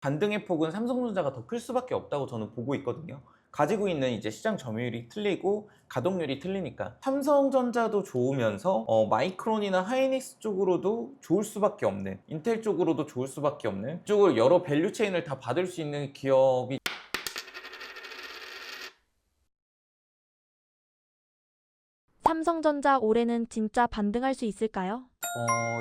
반등의 폭은 삼성전자가 더 클 수밖에 없다고 저는 보고 있거든요. 가지고 있는 이제 시장 점유율이 틀리고 가동률이 틀리니까 삼성전자도 좋으면서 마이크론이나 하이닉스 쪽으로도 좋을 수밖에 없는, 인텔 쪽으로도 좋을 수밖에 없는, 이쪽을 여러 밸류 체인을 다 받을 수 있는 기업이. 삼성전자 올해는 진짜 반등할 수 있을까요?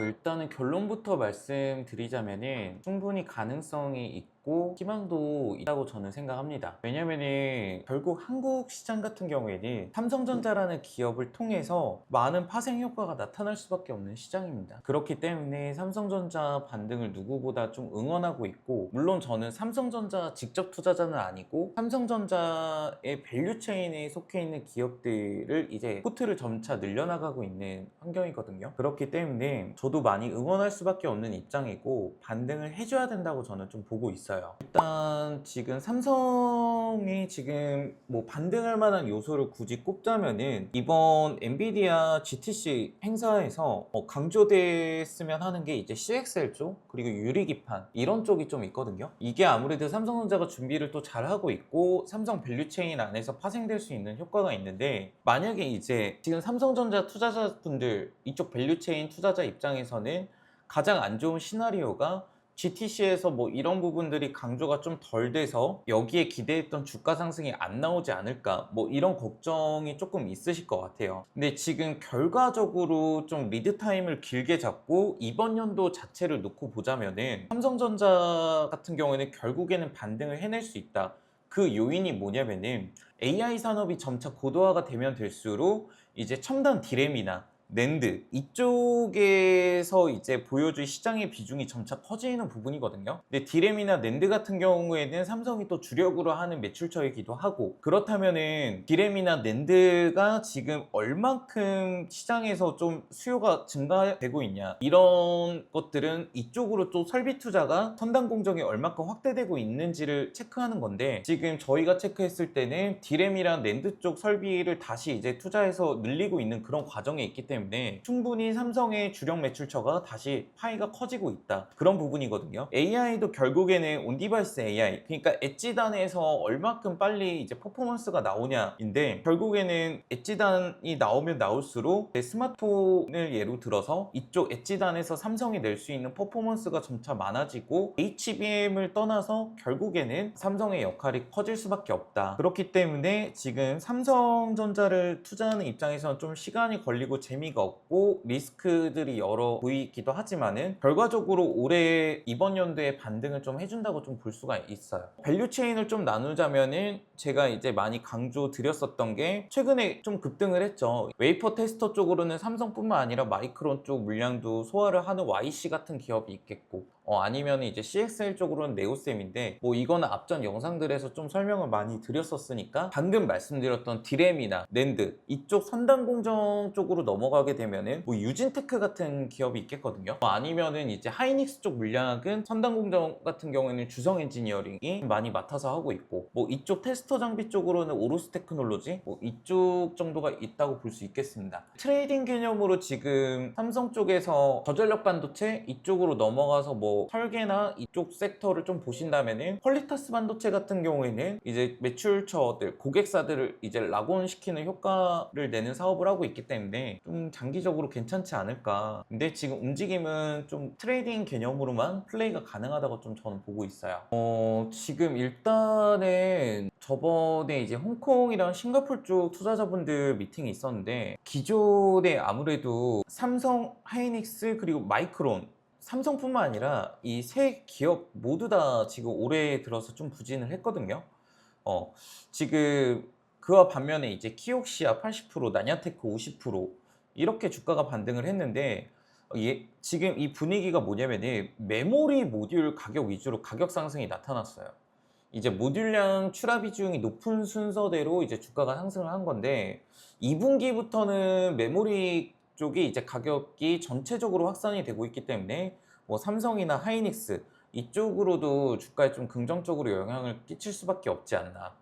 일단은 결론부터 말씀드리자면은 충분히 가능성이 있고 희망도 있다고 저는 생각합니다. 왜냐면은 결국 한국 시장 같은 경우에는 삼성전자라는 기업을 통해서 많은 파생 효과가 나타날 수밖에 없는 시장입니다. 그렇기 때문에 삼성전자 반등을 누구보다 좀 응원하고 있고, 물론 저는 삼성전자 직접 투자자는 아니고 삼성전자의 밸류체인에 속해 있는 기업들을 이제 포트를 점차 늘려나가고 있는 환경이거든요. 그렇기 때문에 저도 많이 응원할 수밖에 없는 입장이고 반등을 해줘야 된다고 저는 좀 보고 있어요. 일단 지금 삼성이 지금 뭐 반등할 만한 요소를 굳이 꼽자면은 이번 엔비디아 GTC 행사에서 강조됐으면 하는 게 이제 CXL 쪽 그리고 유리기판 이런 쪽이 좀 있거든요. 이게 아무래도 삼성전자가 준비를 또 잘하고 있고 삼성 밸류체인 안에서 파생될 수 있는 효과가 있는데, 만약에 이제 지금 삼성전자 투자자분들 이쪽 밸류체인 투자자 입장에서는 가장 안 좋은 시나리오가 GTC에서 뭐 이런 부분들이 강조가 좀 덜 돼서 여기에 기대했던 주가 상승이 안 나오지 않을까, 뭐 이런 걱정이 조금 있으실 것 같아요. 근데 지금 결과적으로 좀 리드 타임을 길게 잡고 이번 연도 자체를 놓고 보자면은 삼성전자 같은 경우에는 결국에는 반등을 해낼 수 있다. 그 요인이 뭐냐면은 AI 산업이 점차 고도화가 되면 될수록 이제 첨단 디램이나 낸드 이쪽에서 이제 보여줄 시장의 비중이 점차 커지는 부분이거든요. 근데 디램이나 낸드 같은 경우에는 삼성이 또 주력으로 하는 매출처이기도 하고, 그렇다면은 디램이나 낸드가 지금 얼만큼 시장에서 좀 수요가 증가되고 있냐, 이런 것들은 이쪽으로 또 설비 투자가 선단 공정이 얼만큼 확대되고 있는지를 체크하는 건데, 지금 저희가 체크했을 때는 디램이랑 낸드 쪽 설비를 다시 이제 투자해서 늘리고 있는 그런 과정에 있기 때문에 충분히 삼성의 주력 매출처가 다시 파이가 커지고 있다, 그런 부분이거든요. AI도 결국에는 온디바이스 AI, 그러니까 엣지단에서 얼마큼 빨리 이제 퍼포먼스가 나오냐인데, 결국에는 엣지단이 나오면 나올수록 스마트폰을 예로 들어서 이쪽 엣지단에서 삼성이 낼 수 있는 퍼포먼스가 점차 많아지고 HBM을 떠나서 결국에는 삼성의 역할이 커질 수밖에 없다. 그렇기 때문에 지금 삼성전자를 투자하는 입장에서는 좀 시간이 걸리고 재미가 없고 리스크들이 여러 보이기도 하지만은 결과적으로 올해 이번 연도에 반등을 좀 해준다고 좀 볼 수가 있어요. 밸류 체인을 좀 나누자면은 제가 이제 많이 강조 드렸었던 게 최근에 좀 급등을 했죠. 웨이퍼 테스터 쪽으로는 삼성뿐만 아니라 마이크론 쪽 물량도 소화를 하는 YC 같은 기업이 있겠고, 아니면 이제 CXL 쪽으로는 네오셈인데, 뭐 이거는 앞전 영상들에서 좀 설명을 많이 드렸었으니까 방금 말씀드렸던 디램이나 낸드 이쪽 선단 공정 쪽으로 넘어가게 되면은 뭐 유진테크 같은 기업이 있겠거든요. 아니면은 이제 하이닉스 쪽 물량은 선단 공정 같은 경우에는 주성 엔지니어링이 많이 맡아서 하고 있고, 뭐 이쪽 테스터 장비 쪽으로는 오로스 테크놀로지 뭐 이쪽 정도가 있다고 볼 수 있겠습니다. 트레이딩 개념으로 지금 삼성 쪽에서 저전력 반도체 이쪽으로 넘어가서 뭐 설계나 이쪽 섹터를 좀 보신다면은 퀄리타스 반도체 같은 경우에는 이제 매출처들 고객사들을 이제 락온시키는 효과를 내는 사업을 하고 있기 때문에 좀 장기적으로 괜찮지 않을까. 근데 지금 움직임은 좀 트레이딩 개념으로만 플레이가 가능하다고 좀 저는 보고 있어요. 지금 일단은 저번에 이제 홍콩이랑 싱가포르 쪽 투자자분들 미팅이 있었는데, 기존에 아무래도 삼성, 하이닉스 그리고 마이크론, 삼성뿐만 아니라 이 세 기업 모두 다 지금 올해 들어서 좀 부진을 했거든요. 지금 그와 반면에 이제 키옥시아 80%, 나냐테크 50% 이렇게 주가가 반등을 했는데, 지금 이 분위기가 뭐냐면은 메모리 모듈 가격 위주로 가격 상승이 나타났어요. 이제 모듈량 출하 비중이 높은 순서대로 이제 주가가 상승을 한 건데, 2분기부터는 메모리 쪽이 이제 가격이 전체적으로 확산이 되고 있기 때문에 뭐 삼성이나 하이닉스 이쪽으로도 주가에 좀 긍정적으로 영향을 끼칠 수밖에 없지 않나,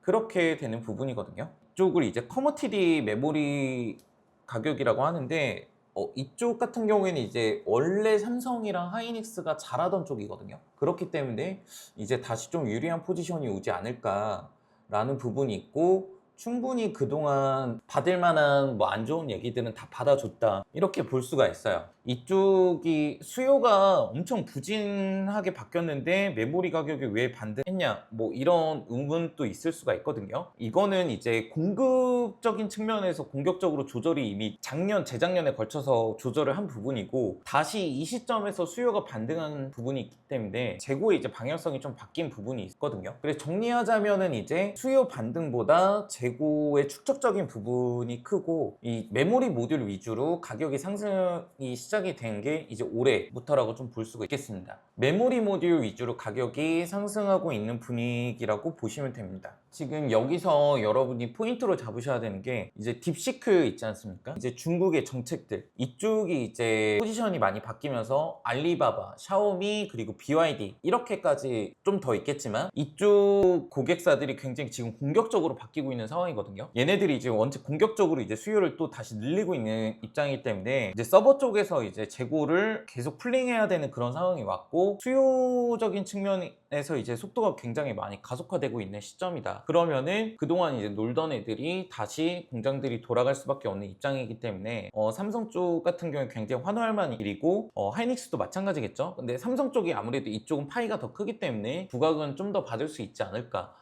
그렇게 되는 부분이거든요. 이쪽을 이제 커머티디 메모리 가격이라고 하는데, 이쪽 같은 경우에는 이제 원래 삼성이랑 하이닉스가 잘하던 쪽이거든요. 그렇기 때문에 이제 다시 좀 유리한 포지션이 오지 않을까라는 부분이 있고, 충분히 그동안 받을 만한 뭐 안 좋은 얘기들은 다 받아줬다, 이렇게 볼 수가 있어요. 이쪽이 수요가 엄청 부진하게 바뀌었는데 메모리 가격이 왜 반등했냐, 뭐 이런 의문도 있을 수가 있거든요. 이거는 이제 공급적인 측면에서 공격적으로 조절이 이미 재작년에 걸쳐서 조절을 한 부분이고, 다시 이 시점에서 수요가 반등한 부분이 있기 때문에 재고의 이제 방향성이 좀 바뀐 부분이 있거든요. 그래서 정리하자면은 이제 수요 반등보다 재고의 축적적인 부분이 크고, 이 메모리 모듈 위주로 가격이 상승이 시작이 된 게 이제 올해부터라고 좀 볼 수가 있겠습니다. 메모리 모듈 위주로 가격이 상승하고 있는 분위기라고 보시면 됩니다. 지금 여기서 여러분이 포인트로 잡으셔야 되는 게 이제 딥시크 있지 않습니까? 이제 중국의 정책들, 이쪽이 이제 포지션이 많이 바뀌면서 알리바바, 샤오미, 그리고 BYD 이렇게까지 좀 더 있겠지만, 이쪽 고객사들이 굉장히 지금 공격적으로 바뀌고 있는 상황이거든요. 얘네들이 이제 원체 공격적으로 이제 수요를 또 다시 늘리고 있는 입장이기 때문에 이제 서버 쪽에서 이제 재고를 계속 풀링해야 되는 그런 상황이 왔고, 수요적인 측면에서 이제 속도가 굉장히 많이 가속화되고 있는 시점이다. 그러면은 그동안 이제 놀던 애들이 다시 공장들이 돌아갈 수밖에 없는 입장이기 때문에 삼성 쪽 같은 경우에 굉장히 환호할 만한 일이고, 하이닉스도 마찬가지겠죠. 근데 삼성 쪽이 아무래도 이쪽은 파이가 더 크기 때문에 부각은 좀 더 받을 수 있지 않을까,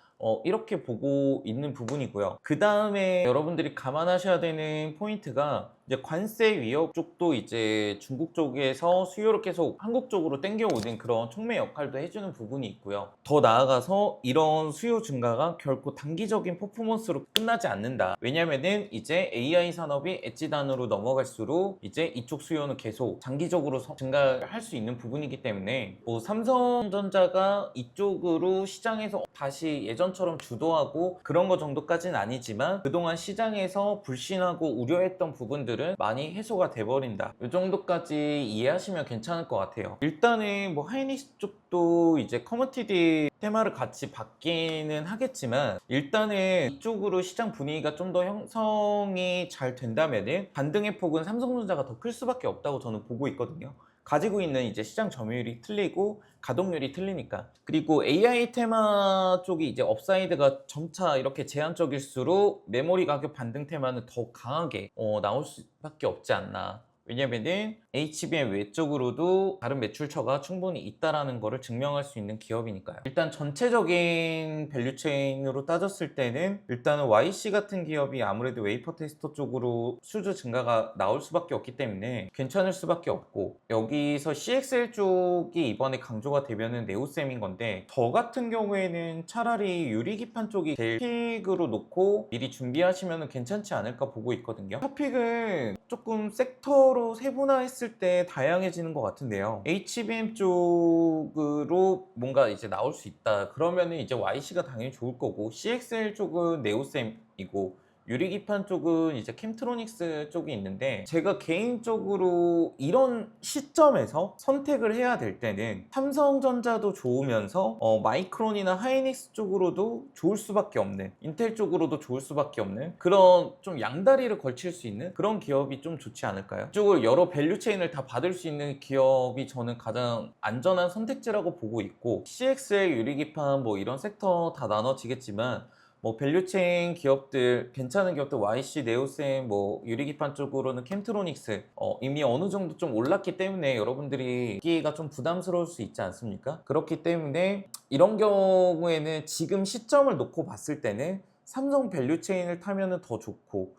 이렇게 보고 있는 부분이고요. 그 다음에 여러분들이 감안하셔야 되는 포인트가 이제 관세 위협 쪽도 이제 중국 쪽에서 수요를 계속 한국 쪽으로 땡겨오는 그런 촉매 역할도 해주는 부분이 있고요. 더 나아가서 이런 수요 증가가 결코 단기적인 퍼포먼스로 끝나지 않는다. 왜냐면은 이제 AI 산업이 엣지단으로 넘어갈수록 이제 이쪽 수요는 계속 장기적으로 증가할 수 있는 부분이기 때문에, 뭐 삼성전자가 이쪽으로 시장에서 다시 예전처럼 주도하고 그런 거 정도까지는 아니지만, 그동안 시장에서 불신하고 우려했던 부분들은 많이 해소가 돼버린다, 이 정도까지 이해하시면 괜찮을 것 같아요. 일단은 뭐 하이닉스 쪽도 이제 커머디티 테마를 같이 받기는 하겠지만, 일단은 이쪽으로 시장 분위기가 좀 더 형성이 잘 된다면은 반등의 폭은 삼성전자가 더 클 수밖에 없다고 저는 보고 있거든요. 가지고 있는 이제 시장 점유율이 틀리고 가동률이 틀리니까. 그리고 AI 테마 쪽이 이제 업사이드가 점차 이렇게 제한적일수록 메모리 가격 반등 테마는 더 강하게 나올 수밖에 없지 않나. 왜냐면은 HBM 외적으로도 다른 매출처가 충분히 있다라는 것을 증명할 수 있는 기업이니까요. 일단 전체적인 밸류체인으로 따졌을 때는 일단은 YC 같은 기업이 아무래도 웨이퍼 테스터 쪽으로 수주 증가가 나올 수밖에 없기 때문에 괜찮을 수밖에 없고, 여기서 CXL 쪽이 이번에 강조가 되면은 네오셈인 건데, 저 같은 경우에는 차라리 유리기판 쪽이 제일 픽으로 놓고 미리 준비하시면 괜찮지 않을까 보고 있거든요. 탑픽은 조금 섹터로 세분화했을 때 다양해지는 것 같은데요. HBM 쪽으로 뭔가 이제 나올 수 있다 그러면은 이제 YC가 당연히 좋을 거고, CXL 쪽은 네오셈이고, 유리기판 쪽은 이제 캠트로닉스 쪽이 있는데, 제가 개인적으로 이런 시점에서 선택을 해야 될 때는 삼성전자도 좋으면서 마이크론이나 하이닉스 쪽으로도 좋을 수밖에 없는, 인텔 쪽으로도 좋을 수밖에 없는 그런 좀 양다리를 걸칠 수 있는 그런 기업이 좀 좋지 않을까요? 이쪽을 여러 밸류체인을 다 받을 수 있는 기업이 저는 가장 안전한 선택지라고 보고 있고, CXL, 유리기판 뭐 이런 섹터 다 나눠지겠지만, 뭐 밸류체인 기업들, 괜찮은 기업들 YC, 네오셈, 뭐 유리기판 쪽으로는 캠트로닉스 이미 어느 정도 좀 올랐기 때문에 여러분들이 끼기가 좀 부담스러울 수 있지 않습니까? 그렇기 때문에 이런 경우에는 지금 시점을 놓고 봤을 때는 삼성 밸류체인을 타면은 더 좋고,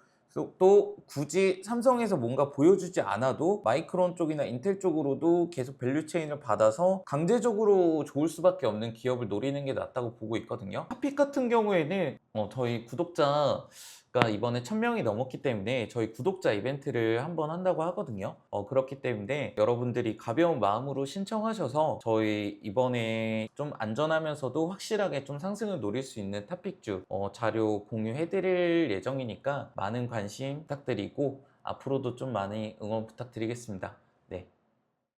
또 굳이 삼성에서 뭔가 보여주지 않아도 마이크론 쪽이나 인텔 쪽으로도 계속 밸류체인을 받아서 강제적으로 좋을 수밖에 없는 기업을 노리는 게 낫다고 보고 있거든요. 핫픽 같은 경우에는 저희 구독자가 이번에 1000명이 넘었기 때문에 저희 구독자 이벤트를 한번 한다고 하거든요. 그렇기 때문에 여러분들이 가벼운 마음으로 신청하셔서 저희 이번에 좀 안전하면서도 확실하게 좀 상승을 노릴 수 있는 탑픽주 자료 공유해 드릴 예정이니까 많은 관심 부탁드리고, 앞으로도 좀 많이 응원 부탁드리겠습니다.